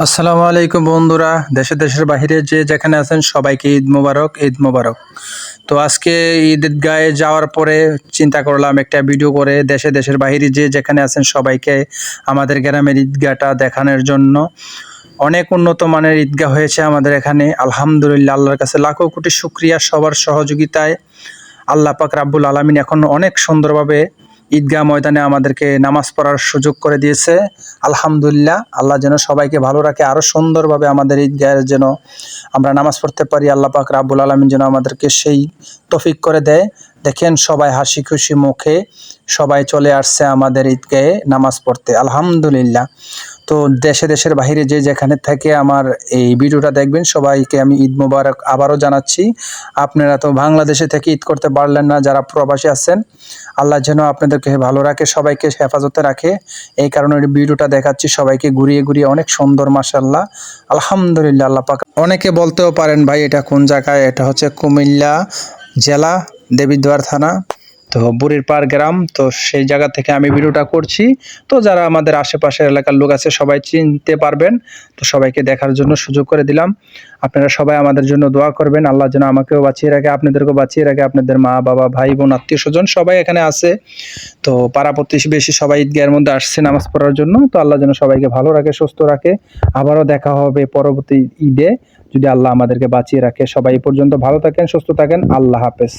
আসসালামু আলাইকুম বন্ধুরা, দেশে দেশের বাহিরে যে যেখানে আছেন সবাইকে ঈদ মোবারক, ঈদ মোবারক। তো আজকে ঈদগাহে যাওয়ার পরে চিন্তা করলাম একটা ভিডিও করে দেশে দেশের বাহিরে যে যেখানে আছেন সবাইকে আমাদের গ্রামের ঈদগাহটা দেখানোর জন্য। অনেক উন্নত মানের ঈদগাহ হয়েছে আমাদের এখানে, আলহামদুলিল্লাহ। আল্লাহর কাছে লাখো কোটি শুকরিয়া সবার সহযোগিতায়। আল্লাহ পাক রাব্বুল আলামিন এখন অনেক সুন্দরভাবে ঈদগাহ ময়দানে আমাদেরকে নামাজ পড়ার সুযোগ করে দিয়েছে। আলহামদুলিল্লাহ, আল্লাহ যেন সবাইকে ভালো রাখে, আরও সুন্দরভাবে আমাদের ঈদগাহের যেন আমরা নামাজ পড়তে পারি। আল্লাহ পাক রাব্বুল আলামিন যেন আমাদেরকে সেই তৌফিক করে দেয়। দেখেন সবাই হাসি খুশি মুখে সবাই চলে আসছে আমাদের ঈদগাহে নামাজ পড়তে, আলহামদুলিল্লাহ। তো দেশে দেশের বাহিরে যে যেখানে থেকে আমার এই ভিডিওটা দেখবেন সবাইকে আমি ঈদ মোবারক আবারও জানাচ্ছি। আপনারা তো বাংলাদেশে থেকে ঈদ করতে পারলেন না, যারা প্রবাসী আছেন, আল্লাহ যেন আপনাদেরকে ভালো রাখে, সবাইকে হেফাজতে রাখে। এই কারণে ভিডিওটা দেখাচ্ছি সবাইকে ঘুরিয়ে ঘুরিয়ে। অনেক সুন্দর মাশাআল্লাহ, আলহামদুলিল্লাহ। আল্লাহ পাক। অনেকে বলতেও পারেন ভাই এটা কোন জায়গায়, এটা হচ্ছে কুমিল্লা জেলা, দেবিদ্বার থানা, তো বুড়ির পাড় গ্রাম। তো সেই জায়গা থেকে আমি ভিডিওটা করছি। তো যারা আমাদের আশেপাশের এলাকার লোক আছে সবাই চিনতে পারবেন। তো সবাইকে দেখার জন্য সুযোগ করে দিলাম। আপনারা সবাই আমাদের জন্য দোয়া করবেন, আল্লাহ যেন আমাকেও বাঁচিয়ে রাখে, আপনাদেরকেও বাঁচিয়ে রাখে। আপনাদের মা বাবা ভাই বোন আত্মীয় স্বজন সবাই এখানে আছে। তো পাড়া প্রতিবেশী সবাই ঈদগাহের মধ্যে আসছে নামাজ পড়ার জন্য। তো আল্লাহ যেন সবাইকে ভালো রাখে, সুস্থ রাখে। আবারও দেখা হবে পরবর্তী ঈদে, যদি আল্লাহ আমাদেরকে বাঁচিয়ে রাখে। সবাই এই পর্যন্ত ভালো থাকেন, সুস্থ থাকেন। আল্লাহ হাফেজ।